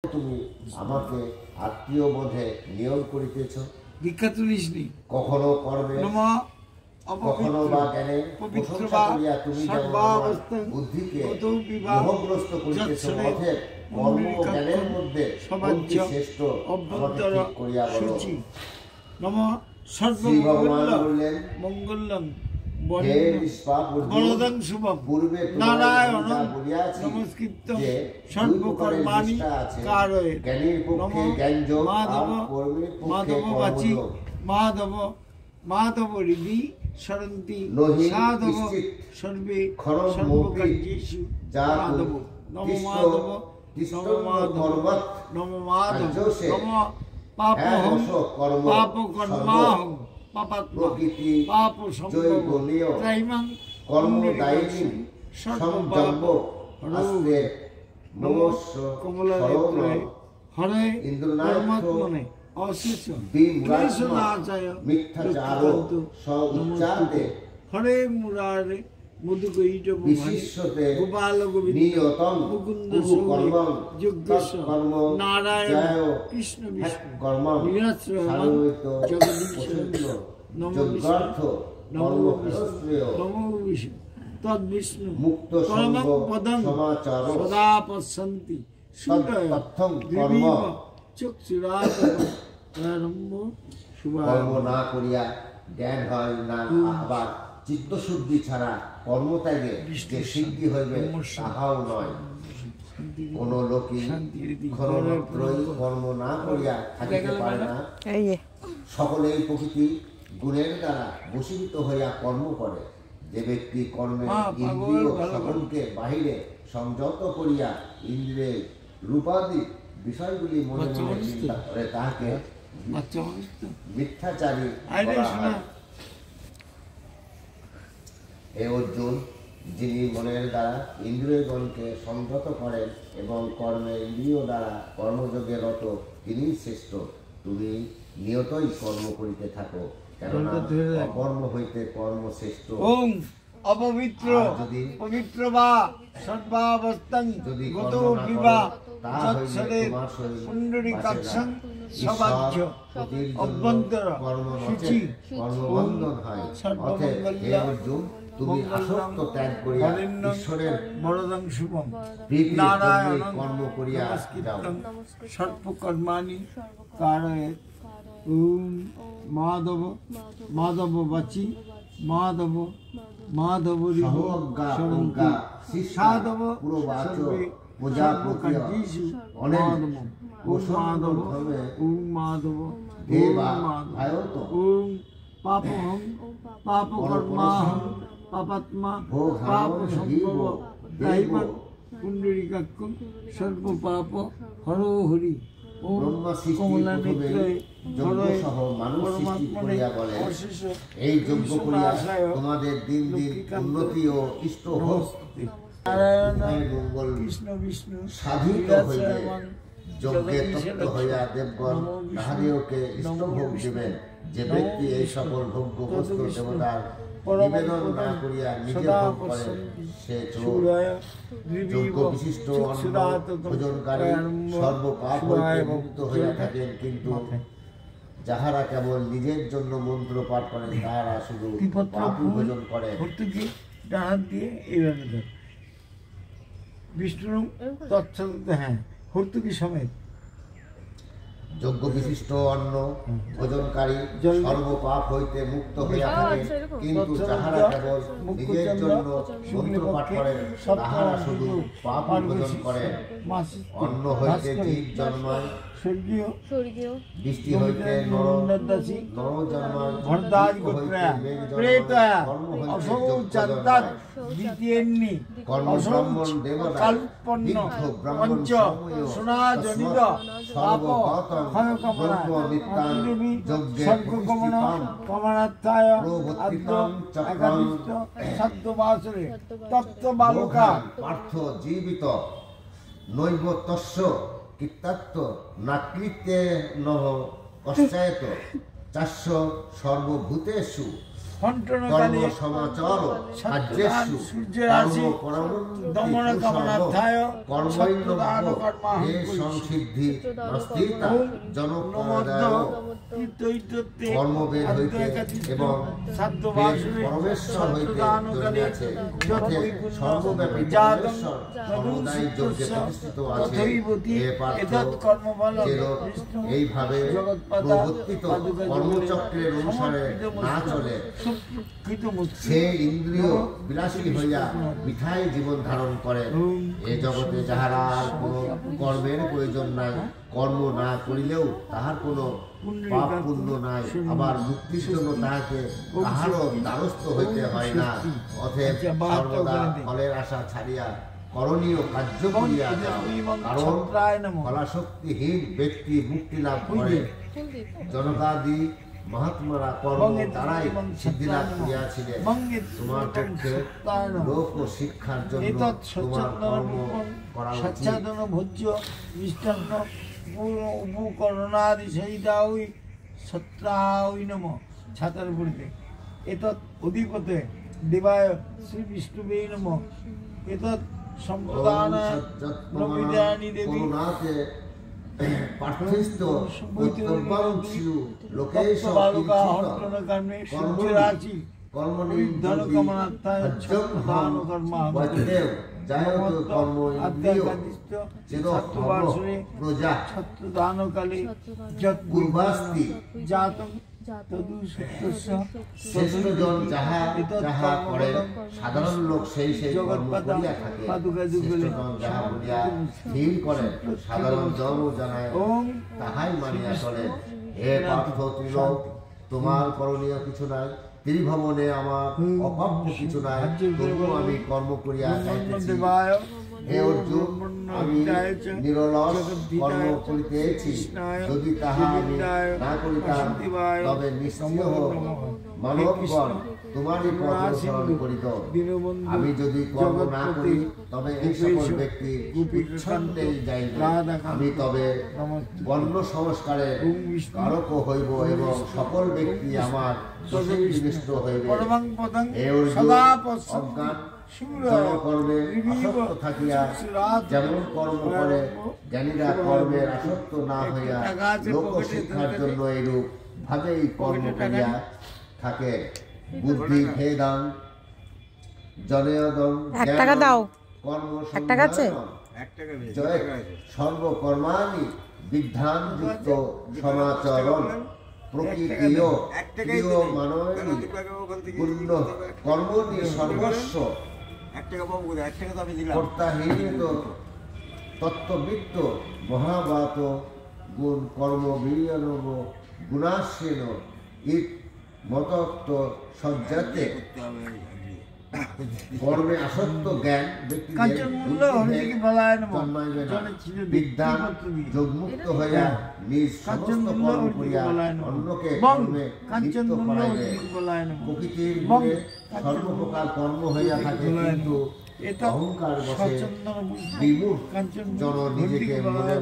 তুমি আমাকে আত্মীয় বোধে নিয়োগ করিতেছ। দীক্ষা তুলিসনি কখনো কর্মে কখনো বা জ্ঞানে প্রশংসা করিয়া তুমি বুদ্ধিকে মোহগ্রস্ত করিতেছ। অতএব কর্ম ও জ্ঞানের মধ্যে কোনটি শ্রেষ্ঠ আমাকে ঠিক করিয়া বলো। শ্রী ভগবান বললেন, মঙ্গলম বরদং শুভম পূর্বে নারায়ণ নমস্কৃত্য সর্বকর্মাণি কারয়ে জ্ঞানীর পক্ষে জ্ঞানযোগ আর কর্মের পক্ষে কর্মযোগ। মাধব হৃদি সরন্তি সাধব সর্বে সর্বকার্যেষু মাধব নমো মাধব নমো মাধব নমো মাধব নমো পাপহং পাপকর্মাহং প্রকৃতি জৈব নিয়ম কর্মদায়িনী সংযম আস্তে নমস্য সরল হরে পরমাত্মনে অশেষ মিথ্যাচার সউচ্চারণে হরে মুরারে মধুকৈট বিশিষ্যতে গোপাল গোবিন্দ নিয়তম মুকুন্দ কর্মং যজ্ঞস্য কর্ম নারায়ণ কৃষ্ণ বিষ্ণু কর্মং বিরাশ্রয়ং জগদীশ্বর যোগার্থ কর্ম প্রশ্রয় নমো বিষ্ণু তদ্বিষ্ণু মুক্ত কর্মং পদং সমাচার সদা পশ্যন্তি তথ্যং কর্ম চক্ষুরারম্ভ কর্ম না করিয়া জ্ঞান হয় না। আবার চিত্তশুদ্ধি ছাড়া কর্মত্যাগে যে সিদ্ধি হইবে তাহাও নয়। কোন লোকই ক্ষণমাত্রই কর্ম না করিয়া থাকিতে পারে না। সকলেই প্রকৃতি গুণের দ্বারা বশীভূত হইয়া কর্ম করে। যে ব্যক্তি কর্মে ইন্দ্রিয় সকলকে বাহিরে সংযত করিয়া ইন্দ্রিয়ের রূপাদি বিষয়গুলি মনে মনে চিন্তা করে তাহাকে মিথ্যাচারী বলা হয়। হে অর্জুন, যিনি মনের দ্বারা ইন্দ্রিয়গণকে সংযত করেন এবং কর্মে ইন্দ্রিয় দ্বারা কর্মযোগে রত, তিনি শ্রেষ্ঠ। তুমি নিয়তই কর্ম করিতে থাকো, কেননা অকর্ম হইতে কর্ম শ্রেষ্ঠ। ওম অপবিত্র পবিত্র বা সর্বাবস্থান গত বিবা যৎসরে পুণ্ডরীকাক্ষং সবাহ্য অভ্যন্তর শুচি কর্মবন্ধন হয়। অতএব হে অর্জুন, তুমি আসক্ত ত্যাগ করিয়া ঈশ্বরের বরদং শুভম নারায়ণ কর্ম করিয়া যাও। সর্বকর্মাণি কারয়ে ওম মাধব মাধব বাচি মাধব মাধব সর্বজ্ঞা সাধব পুরবাচক প্রজাপতি অনেক মাধব ওম মাধব দেবা আয়ত ওম পাপহং পাপকর্মাহং পাপাত্মা পাপ সম্ভব দাইবং পুণ্ডরীকাক্ষং সর্ব পাপ হর হরি। ব্রহ্মা সৃষ্টির প্রথমে যজ্ঞসহ মানুষ সৃষ্টি করিয়া বলেন, এই যজ্ঞ করিয়া তোমাদের দিন দিন উন্নতি ও ইষ্ট হোক। মঙ্গল কৃষ্ণ বিষ্ণু সাধিত হইলে যজ্ঞে তপ্ত হইয়া দেবগণ তাহাদিওকে ইষ্টভোগ দিবেন। যে ব্যক্তি এই সকল ভোগ্য বস্তু দেবতার নিবেদন না করিয়া নিজে ভোগ করেন, সে চোর। যজ্ঞ বিশিষ্ট অন্ন ভোজনকারী সর্বপাপ হইতে মুক্ত হইয়া থাকেন, কিন্তু যাহারা কেবল নিজের জন্য মন্ত্র পাঠ করেন তাহারা শুধু পাপ ভোজন করেন। বিষ্ণু তৎসঙ্গে হ্যাঁ হর্তুকি সমেত যজ্ঞ বিশিষ্ট অন্ন ভোজনকারী সর্বপাপ হইতে মুক্ত হইয়া থাকেন, কিন্তু যাহারা কেবল নিজের জন্য মন্ত্র পাঠ করেন তাহারা শুধু পাপ ভোজন করেন। অন্ন হইতে জীব জন্মায়, বৃষ্টি হইতে নর জন্মায়, কর্ম ব্রাহ্মণ দেবতা বৃদ্ধ ব্রাহ্মণ সর্বগত পার্থ জীবিত নৈব তস্য কৃতার্থ নাকৃতে নহ পশ্চায়ত চাস্য সর্বভূতেষু ফন্টনকালে কর্ম সমাচার কার্যেষু সূর্যরাশি দমন কামনার্থায় কর্মৈনব্য হে সংসিদ্ধি নাস্তিতা জনপ্রদায় কর্মবেদ হইতে এবং পরমেশ্বর হইতে জন্মিয়াছে যথে সর্বব্যাপী পরমেশ্বর সর্বদাই যজ্ঞে প্রতিষ্ঠিত আছে হে পার্থ যে লোক এইভাবে প্রবর্তিত কর্মচক্রের অনুসারে না চলে সে ইন্দ্রিয় বিলাসী হইয়া মিঠাই জীবন ধারণ করে। এ জগতে যাহারা আর কোনো কর্মের প্রয়োজন নাই, কর্ম না করিলেও তাহার কোনো পাপ পুণ্য নাই, আবার মুক্তির জন্য তাহাকে কাহারও দ্বারস্থ হইতে হয় না। অতএব সর্বদা ফলের আশা ছাড়িয়া করণীয় কার্য করিয়া যাও, কারণ ফলাশক্তিহীন ব্যক্তি মুক্তি লাভ করে। জনকাদি মহাত্মারা কর্ম দ্বারাই সিদ্ধি লাভ করিয়াছিলেন। তোমার পক্ষে লোক ও শিক্ষার জন্য তোমার কর্ম করা উচিত। ভোজ্য মিষ্টান্ন উপকরণাদি সহিতাই সত্রাই নম ছাতার পড়িতে এতৎ অধিপতে দেবায় শ্রী বিষ্ণুবে নম এতৎ সম্প্রদান নমিদানি দেবী পার্থিস্থ উত্তরবাংশু লোকেশ বালুকা হর্তন কর্মে সূর্যরাশি ধন কামনার্থায় দান কর্ম বৈদেব যায়ত কর্ম ইন্দ্রিয় ছাত্রবাসরে প্রজা ছাত্রদানকালে পূর্বাস্তি জাতং শ্রেষ্ঠজন যাহা যাহা করে সাধারণ লোক সেই সেই কর্ম করিয়া থাকে। শ্রেষ্ঠজন যাহা বলিয়া স্থির করে সাধারণ জনও জানায় তাহাই মানিয়া চলে। হে পার্থ ত্রিলোক, তোমার করণীয় কিছু নাই, ত্রিভুবনে আমার অপ্রাপ্য কিছু নাই, তবুও আমি কর্ম করিয়া যাইতেছি। হে অর্জুন, আমি নিরলস কর্ম করিতেছি, যদি তাহা আমি না করিতাম তবে নিশ্চয় মানবগণ তোমারই পথ অনুসরণ করিত। আমি যদি কর্ম না করি তবে এই সকল ব্যক্তি উচ্ছন্নেই যাইবে। আমি তবে বর্ণ সংস্কারে কারক হইব এবং সকল ব্যক্তি আমার দোষে বিনষ্ট হইবে। হে অর্জুন, অজ্ঞান জনকর্মে আসক্ত থাকিয়া যেমন কর্ম করে, জ্ঞানীরা কর্মের আসক্ত না হইয়া লোক শিক্ষার জন্য এইরূপ ভাবেই কর্ম করিয়া থাকে। বুদ্ধি ভেদাং জনেয়দং কর্ম জয় সর্বকর্মাণি বিধানযুক্ত সমাচরণ প্রকৃতিও প্রিয় মানবী পূর্ণ কর্মণি সর্বস্ব কর্তাহীন তত্ত্ববিত্ত মহাবাত গুণ কর্ম বিনিয়োগ গুণাশ্রেণ ইত মতত্ব সজ্জাতে কর্মে আসক্ত জ্ঞান বিদ্যান যোগমুক্ত হইয়া নিজ সমস্ত কর্ম করিয়া অন্যকে কর্মে লিপ্ত করাইবে। প্রকৃতির গুণে সর্বপ্রকার কর্ম হইয়া থাকে, কিন্তু অহংকার বসে বিমূঢ় জন নিজেকে মনে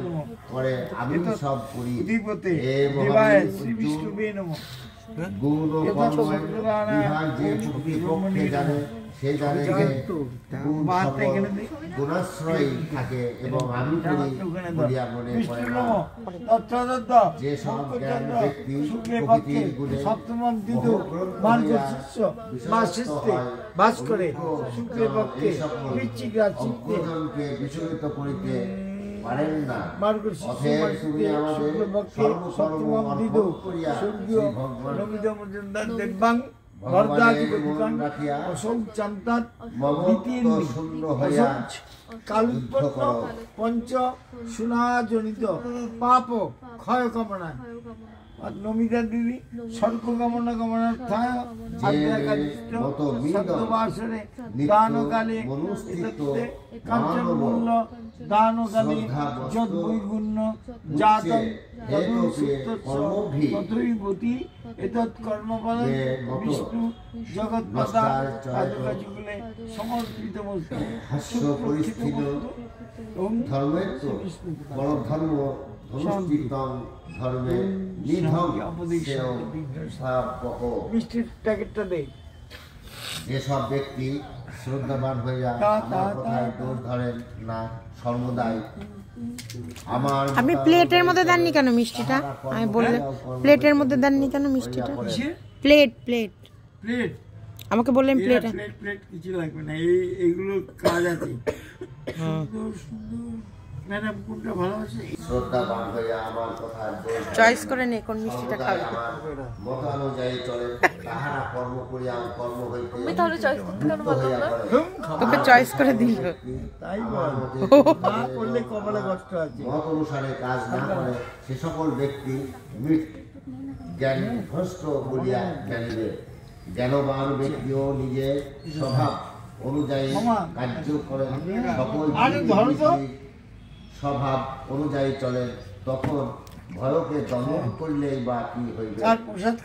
করে আমি সব করি। গুণ ও কর্মের বিভাগ যে প্রকৃতপক্ষে জানে সে জানে যে গুণ সকল গুণাশ্রয়ী থাকে এবং আমি করি বলিয়া মনে করে না। যে সব জ্ঞান ব্যক্তি প্রকৃতির গুণে অজ্ঞজনকে বিচলিত করিতে পারেন না। অতএব তুমি আমাদের সর্বকর্ম অর্পণ করিয়া শ্রী ভগবানের মন রাখিয়া মমত্ব শূন্য হইয়া যুদ্ধ করো। পঞ্চ সুনাজনিত পাপ ক্ষয় কামনা নমিতা দিদি স্বর্গ কামনা কামনার্থায় সত্যবাসরে দানকালে কাঞ্চনমূল্য দানকালে যদ্বৈগুণ্য জাতং তথৈবতি এতৎ কর্মফল বিষ্ণু জগৎপাতা পাদুকা যুগলে সমর্পিত হাস্য পরিস্থিতি ধর্মের তো বড় ধর্ম ধনুষ্ঠিতং ধর্মে নিধং সেও স্থাপক। মিষ্টির প্যাকেটটা দে। যেসব ব্যক্তি শ্রদ্ধাবান হইয়া আমার কথায় দোষ ধরেন না সর্বদাই আমার আপনি প্লেটের মধ্যে দেননি কেন মিষ্টিটা? আমি বললাম প্লেটের মধ্যে দেননি কেন মিষ্টিটা? প্লেট প্লেট প্লেট আমাকে বললেন প্লেট। প্লেট প্লেট কিছু লাগবে না, এইগুলো কাজ আছে। সুন্দর সুন্দর ম্যাডাম কোনটা ভালো আছে? শ্রদ্ধাবান হইয়া আমার কথায় দোষ চয়েস করে নে কোন মিষ্টিটা খাবে। আমার মতানুযায়ী চলে তাহারা কর্ম করিয়া কর্ম হইতে আমি তাহলে চয়েস করতে কেন বললাম না? তোকে চয়েস করে দিল। তাই বল, না করলে কপালে কষ্ট আছে। মত অনুসারে কাজ না করে সে সকল ব্যক্তি মৃত জ্ঞান ভ্রষ্ট বলিয়া জ্ঞানীদের। জ্ঞানবান ব্যক্তিও নিজের স্বভাব অনুযায়ী কার্য করেন, সকল স্বভাব অনুযায়ী চলেন, তখন ভয়কে দমন করলেই বা কি হইবে? তার প্রসাদ